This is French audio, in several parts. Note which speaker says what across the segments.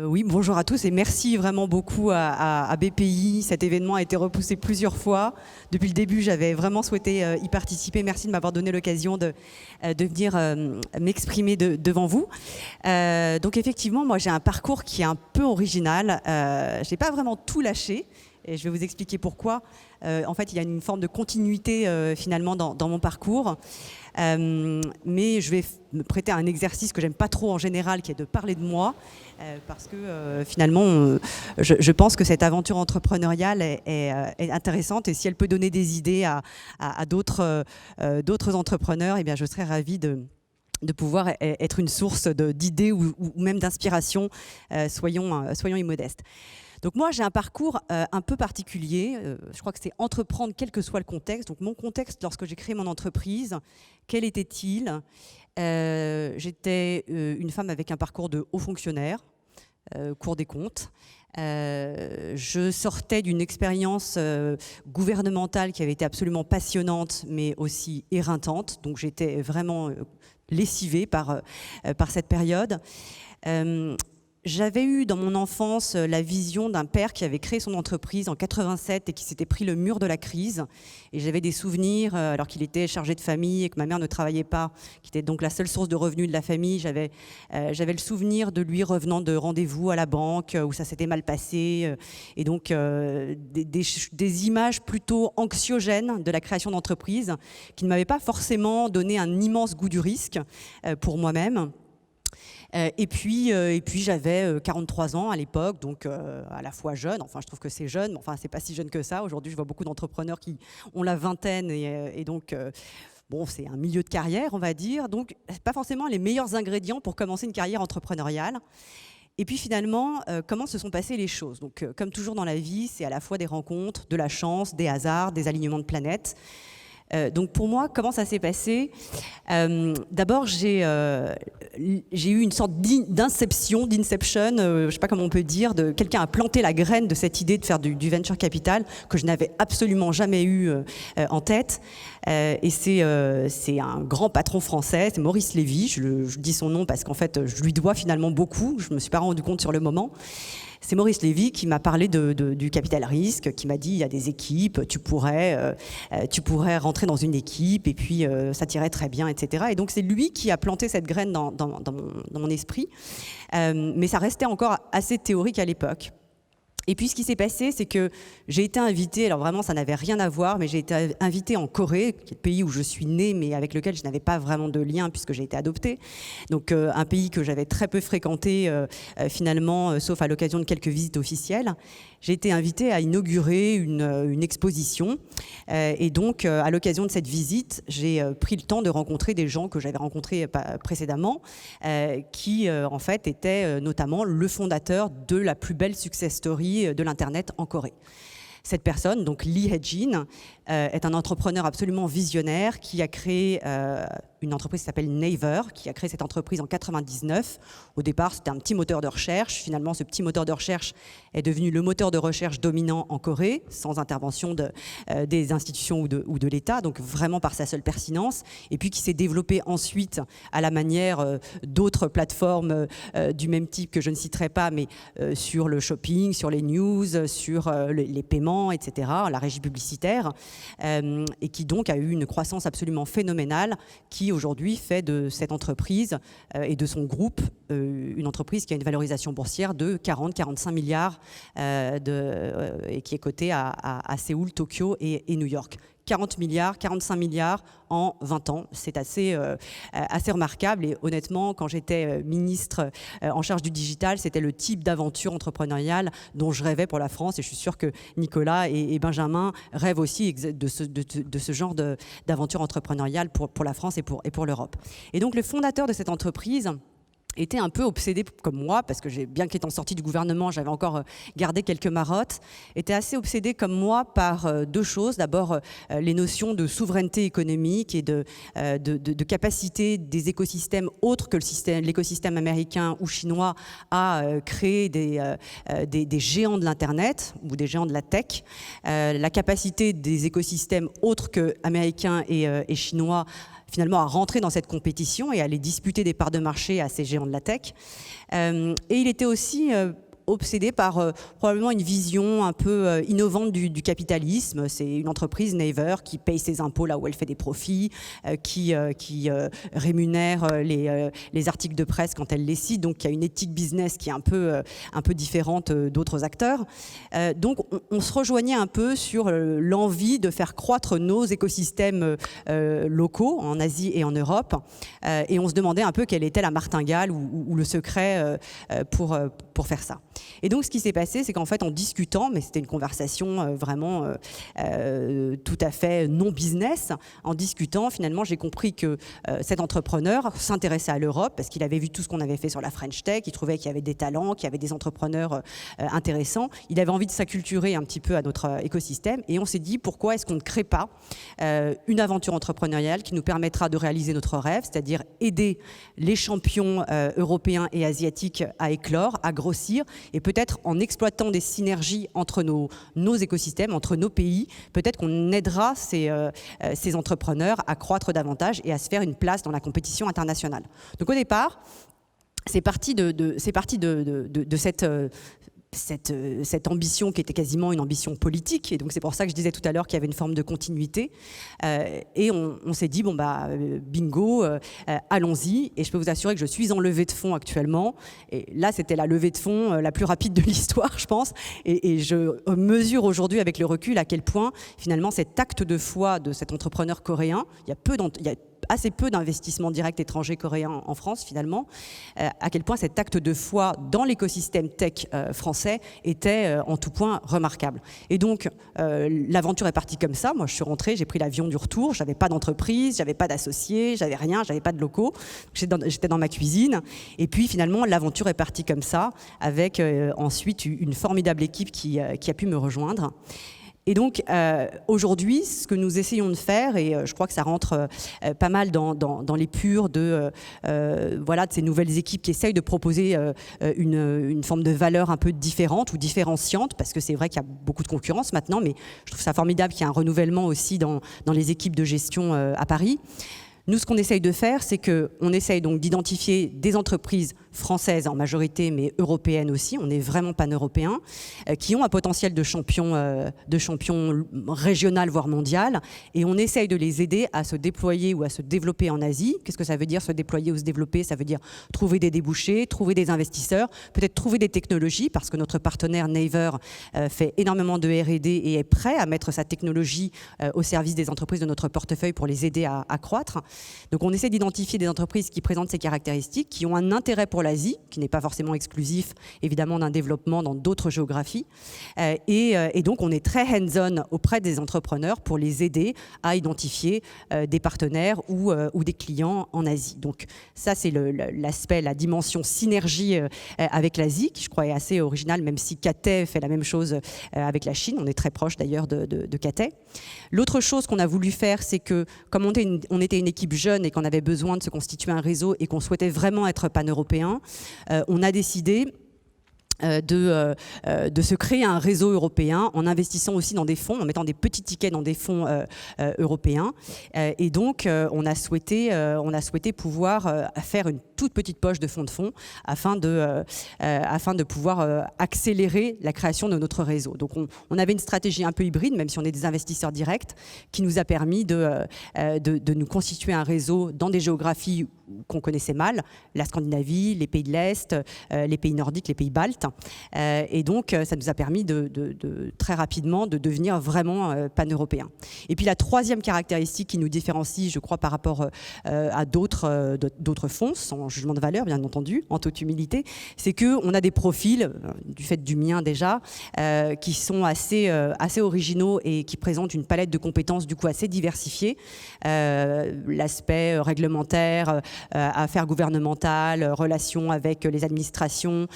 Speaker 1: Oui, bonjour à tous et merci vraiment beaucoup à BPI. Cet événement a été repoussé plusieurs fois. Depuis le début, j'avais vraiment souhaité y participer. Merci de m'avoir donné l'occasion de venir m'exprimer devant vous. Donc effectivement, moi j'ai un parcours qui est un peu original. Je n'ai pas vraiment tout lâché. Et je vais vous expliquer pourquoi. En fait, il y a une forme de continuité finalement dans mon parcours. Mais je vais me prêter à un exercice que j'aime pas trop en général, qui est de parler de moi, parce que finalement, je pense que cette aventure entrepreneuriale est intéressante, et si elle peut donner des idées à d'autres entrepreneurs, eh bien, je serais ravie de pouvoir être une source d'idées ou même d'inspiration, soyons immodestes. Donc moi, j'ai un parcours un peu particulier. Je crois que c'est entreprendre quel que soit le contexte. Donc mon contexte, lorsque j'ai créé mon entreprise, quel était-il ? J'étais une femme avec un parcours de haut fonctionnaire, Cour des comptes. Je sortais d'une expérience gouvernementale qui avait été absolument passionnante, mais aussi éreintante. Donc j'étais vraiment lessivée par cette période. J'avais eu dans mon enfance la vision d'un père qui avait créé son entreprise en 87 et qui s'était pris le mur de la crise. Et j'avais des souvenirs, alors qu'il était chargé de famille et que ma mère ne travaillait pas, qui était donc la seule source de revenus de la famille. J'avais le souvenir de lui revenant de rendez-vous à la banque où ça s'était mal passé. Et donc des images plutôt anxiogènes de la création d'entreprise qui ne m'avaient pas forcément donné un immense goût du risque pour moi-même. Et puis j'avais 43 ans à l'époque, donc à la fois jeune, enfin je trouve que c'est jeune, mais enfin c'est pas si jeune que ça. Aujourd'hui je vois beaucoup d'entrepreneurs qui ont la vingtaine et donc bon, c'est un milieu de carrière on va dire, donc pas forcément les meilleurs ingrédients pour commencer une carrière entrepreneuriale. Et puis finalement, comment se sont passées les choses ? Donc comme toujours dans la vie, c'est à la fois des rencontres, de la chance, des hasards, des alignements de planètes. Donc pour moi, comment ça s'est passé ? D'abord, j'ai eu une sorte d'inception, je ne sais pas comment on peut dire, de quelqu'un a planté la graine de cette idée de faire du venture capital que je n'avais absolument jamais eu en tête. Et c'est un grand patron français, c'est Maurice Lévy. Je dis son nom parce qu'en fait, je lui dois finalement beaucoup. Je ne me suis pas rendu compte sur le moment. C'est Maurice Lévy qui m'a parlé du capital risque, qui m'a dit il y a des équipes, tu pourrais rentrer dans une équipe et puis ça t'irait très bien, etc. Et donc c'est lui qui a planté cette graine dans mon esprit, mais ça restait encore assez théorique à l'époque. Et puis ce qui s'est passé, c'est que j'ai été invitée, alors vraiment ça n'avait rien à voir, mais j'ai été invitée en Corée, qui est le pays où je suis née, mais avec lequel je n'avais pas vraiment de lien puisque j'ai été adoptée. Donc un pays que j'avais très peu fréquenté finalement, sauf à l'occasion de quelques visites officielles. J'ai été invitée à inaugurer une exposition. Et donc à l'occasion de cette visite, j'ai pris le temps de rencontrer des gens que j'avais rencontrés précédemment, qui en fait étaient notamment le fondateur de la plus belle success story de l'Internet en Corée. Cette personne, donc Lee Hae-jin, est un entrepreneur absolument visionnaire qui a créé une entreprise qui s'appelle Naver, qui a créé cette entreprise en 99. Au départ, c'était un petit moteur de recherche. Finalement, ce petit moteur de recherche est devenu le moteur de recherche dominant en Corée, sans intervention des institutions ou de l'État, donc vraiment par sa seule pertinence. Et puis qui s'est développé ensuite à la manière d'autres plateformes du même type que je ne citerai pas, mais sur le shopping, sur les news, sur les paiements, etc., la régie publicitaire, et qui donc a eu une croissance absolument phénoménale, qui aujourd'hui fait de cette entreprise et de son groupe une entreprise qui a une valorisation boursière de 40-45 milliards et qui est cotée à Séoul, Tokyo et New York. 40 milliards, 45 milliards en 20 ans. C'est assez remarquable. Et honnêtement, quand j'étais ministre en charge du digital, c'était le type d'aventure entrepreneuriale dont je rêvais pour la France. Et je suis sûre que Nicolas et Benjamin rêvent aussi de ce genre d'aventure entrepreneuriale pour la France et pour l'Europe. Et donc, le fondateur de cette entreprise était un peu obsédé comme moi, parce que bien qu'étant sortie du gouvernement, j'avais encore gardé quelques marottes, était assez obsédé comme moi par deux choses. D'abord, les notions de souveraineté économique et de capacité des écosystèmes autres que l'écosystème américain ou chinois à créer des géants de l'Internet ou des géants de la tech. La capacité des écosystèmes autres que américains et chinois finalement à rentrer dans cette compétition et à aller disputer des parts de marché à ces géants de la tech. Et il était aussi obsédé par probablement une vision un peu innovante du capitalisme. C'est une entreprise, Naver, qui paye ses impôts là où elle fait des profits, qui rémunère les articles de presse quand elle les cite, donc il y a une éthique business qui est un peu différente d'autres acteurs. Donc on se rejoignait un peu sur l'envie de faire croître nos écosystèmes locaux en Asie et en Europe, et on se demandait un peu quelle était la martingale ou le secret pour faire ça. Et donc ce qui s'est passé, c'est qu'en fait en discutant, mais c'était une conversation vraiment tout à fait non business, en discutant finalement j'ai compris que cet entrepreneur s'intéressait à l'Europe parce qu'il avait vu tout ce qu'on avait fait sur la French Tech, il trouvait qu'il y avait des talents, qu'il y avait des entrepreneurs intéressants, il avait envie de s'acculturer un petit peu à notre écosystème et on s'est dit pourquoi est-ce qu'on ne crée pas une aventure entrepreneuriale qui nous permettra de réaliser notre rêve, c'est-à-dire aider les champions européens et asiatiques à éclore, à grossir, et peut-être en exploitant des synergies entre nos écosystèmes, entre nos pays, peut-être qu'on aidera ces entrepreneurs à croître davantage et à se faire une place dans la compétition internationale. Donc au départ, c'est parti de cette ambition qui était quasiment une ambition politique, et donc c'est pour ça que je disais tout à l'heure qu'il y avait une forme de continuité, et on s'est dit bon bah bingo, allons-y, et je peux vous assurer que je suis en levée de fonds actuellement, et là c'était la levée de fonds la plus rapide de l'histoire je pense, et je mesure aujourd'hui avec le recul à quel point finalement cet acte de foi de cet entrepreneur coréen, il y a assez peu d'investissements directs étrangers coréens en France finalement, à quel point cet acte de foi dans l'écosystème tech français était en tout point remarquable. Et donc l'aventure est partie comme ça, moi je suis rentrée, j'ai pris l'avion du retour, j'avais pas d'entreprise, j'avais pas d'associés, j'avais rien, j'avais pas de locaux, j'étais dans ma cuisine, et puis finalement l'aventure est partie comme ça, avec ensuite une formidable équipe qui a pu me rejoindre. Et donc aujourd'hui, ce que nous essayons de faire, et je crois que ça rentre pas mal dans l'épure de ces nouvelles équipes qui essayent de proposer une forme de valeur un peu différente ou différenciante, parce que c'est vrai qu'il y a beaucoup de concurrence maintenant, mais je trouve ça formidable qu'il y ait un renouvellement aussi dans les équipes de gestion à Paris. Nous, ce qu'on essaye de faire, c'est qu'on essaye donc d'identifier des entreprises françaises en majorité, mais européennes aussi, on est vraiment pan-européens, qui ont un potentiel de champion régional, voire mondial, et on essaye de les aider à se déployer ou à se développer en Asie. Qu'est-ce que ça veut dire, se déployer ou se développer? Ça veut dire trouver des débouchés, trouver des investisseurs, peut-être trouver des technologies, parce que notre partenaire Naver fait énormément de R&D et est prêt à mettre sa technologie au service des entreprises de notre portefeuille pour les aider à croître. Donc on essaie d'identifier des entreprises qui présentent ces caractéristiques, qui ont un intérêt pour l'Asie, qui n'est pas forcément exclusif évidemment d'un développement dans d'autres géographies. Et donc on est très hands-on auprès des entrepreneurs pour les aider à identifier des partenaires ou des clients en Asie. Donc ça c'est l'aspect, la dimension synergie avec l'Asie, qui je crois est assez originale, même si Cathay fait la même chose avec la Chine. On est très proche d'ailleurs de Cathay. L'autre chose qu'on a voulu faire, c'est que comme on était une équipe jeune et qu'on avait besoin de se constituer un réseau et qu'on souhaitait vraiment être pan-européen, on a décidé de se créer un réseau européen en investissant aussi dans des fonds, en mettant des petits tickets dans des fonds européens. Et donc, on a souhaité pouvoir faire une toute petite poche de fonds afin de pouvoir accélérer la création de notre réseau. Donc, on avait une stratégie un peu hybride, même si on est des investisseurs directs, qui nous a permis de nous constituer un réseau dans des géographies qu'on connaissait mal, la Scandinavie, les pays de l'Est, les pays nordiques, les pays baltes. Et donc, ça nous a permis très rapidement de devenir vraiment pan-européens. Et puis, la troisième caractéristique qui nous différencie, je crois, par rapport à d'autres fonds, sans jugement de valeur, bien entendu, en toute humilité, c'est qu'on a des profils, du fait du mien déjà, qui sont assez originaux et qui présentent une palette de compétences, du coup, assez diversifiée. L'aspect réglementaire, affaires gouvernementales, relations avec les administrations,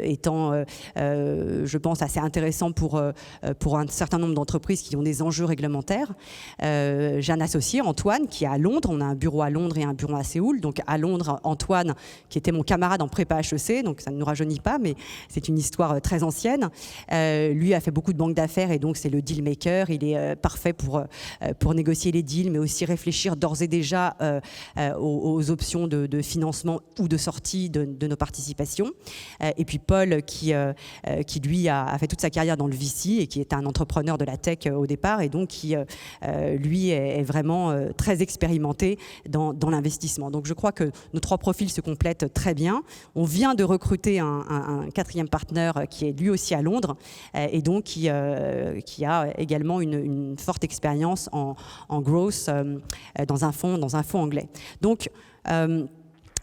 Speaker 1: étant, je pense, assez intéressant pour un certain nombre d'entreprises qui ont des enjeux réglementaires. J'ai un associé, Antoine, qui est à Londres. On a un bureau à Londres et un bureau à Séoul, donc à Londres, Antoine, qui était mon camarade en prépa HEC, donc ça ne nous rajeunit pas, mais c'est une histoire très ancienne. Lui a fait beaucoup de banques d'affaires et donc c'est le deal maker. Il est parfait pour négocier les deals, mais aussi réfléchir d'ores et déjà aux options de financement ou de sortie de nos participations. Et puis Paul, qui lui a fait toute sa carrière dans le VC et qui est un entrepreneur de la tech au départ et donc qui, lui, est vraiment très expérimenté dans l'investissement. Donc je crois que nos trois profils se complètent très bien. On vient de recruter un quatrième partenaire qui est lui aussi à Londres et donc qui a également une forte expérience en growth dans un fonds anglais. Donc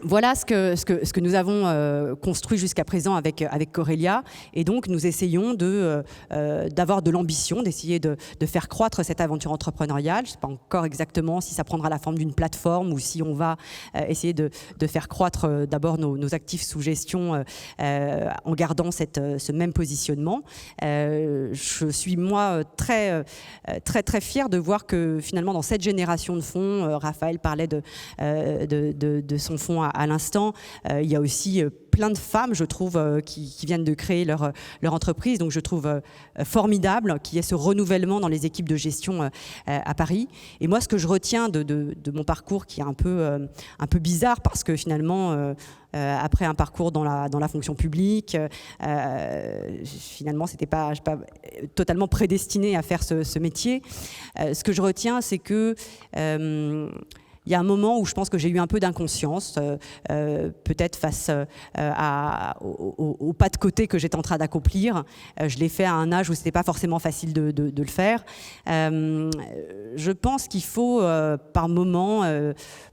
Speaker 1: voilà ce que nous avons construit jusqu'à présent avec Corelia, et donc nous essayons d'avoir de l'ambition, d'essayer de faire croître cette aventure entrepreneuriale. Je ne sais pas encore exactement si ça prendra la forme d'une plateforme ou si on va essayer de faire croître d'abord nos actifs sous gestion en gardant ce même positionnement. Je suis moi très fière de voir que finalement dans cette génération de fonds, Raphaël parlait de son fonds à l'instant, il y a aussi plein de femmes, je trouve, qui viennent de créer leur entreprise. Donc je trouve formidable qu'il y ait ce renouvellement dans les équipes de gestion à Paris. Et moi, ce que je retiens de mon parcours, qui est un peu bizarre, parce que finalement, après un parcours dans la fonction publique, finalement, c'était pas totalement prédestiné à faire ce métier. Ce que je retiens, c'est que il y a un moment où je pense que j'ai eu un peu d'inconscience, peut-être face au pas de côté que j'étais en train d'accomplir. Je l'ai fait à un âge où ce n'était pas forcément facile de le faire. Je pense qu'il faut, par moment,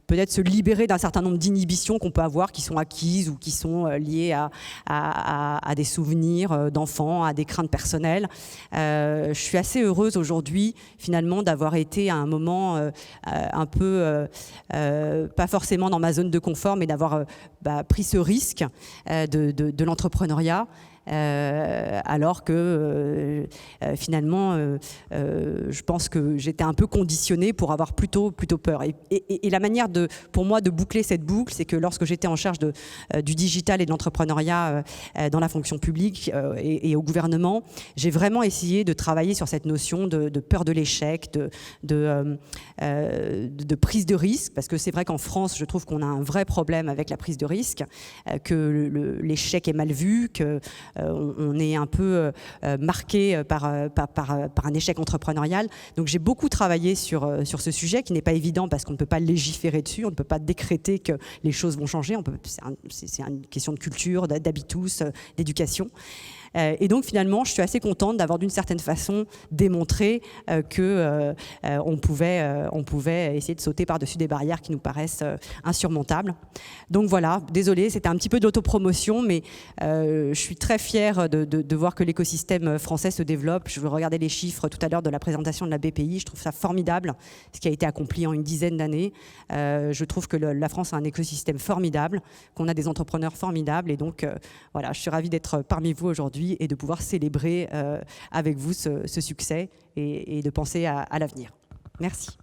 Speaker 1: peut-être se libérer d'un certain nombre d'inhibitions qu'on peut avoir, qui sont acquises ou qui sont liées à des souvenirs d'enfants, à des craintes personnelles. Je suis assez heureuse aujourd'hui, finalement, d'avoir été à un moment un peu, pas forcément dans ma zone de confort, mais d'avoir pris ce risque de l'entrepreneuriat. Alors que finalement je pense que j'étais un peu conditionnée pour avoir plutôt peur et la manière pour moi de boucler cette boucle, c'est que lorsque j'étais en charge du digital et de l'entrepreneuriat dans la fonction publique et au gouvernement, j'ai vraiment essayé de travailler sur cette notion de peur de l'échec, de prise de risque, parce que c'est vrai qu'en France, je trouve qu'on a un vrai problème avec la prise de risque, que l'échec est mal vu, que on est un peu marqué par un échec entrepreneurial. Donc j'ai beaucoup travaillé sur ce sujet qui n'est pas évident parce qu'on ne peut pas légiférer dessus, on ne peut pas décréter que les choses vont changer. C'est une question de culture, d'habitus, d'éducation. Et donc finalement, je suis assez contente d'avoir d'une certaine façon démontré qu'on pouvait essayer de sauter par-dessus des barrières qui nous paraissent insurmontables. Donc voilà, désolée, c'était un petit peu d'autopromotion, mais je suis très fière de voir que l'écosystème français se développe. Je regardais les chiffres tout à l'heure de la présentation de la BPI, je trouve ça formidable, ce qui a été accompli en une dizaine d'années. Je trouve que la France a un écosystème formidable, qu'on a des entrepreneurs formidables, et donc voilà, je suis ravie d'être parmi vous aujourd'hui et de pouvoir célébrer avec vous ce succès et de penser à l'avenir. Merci.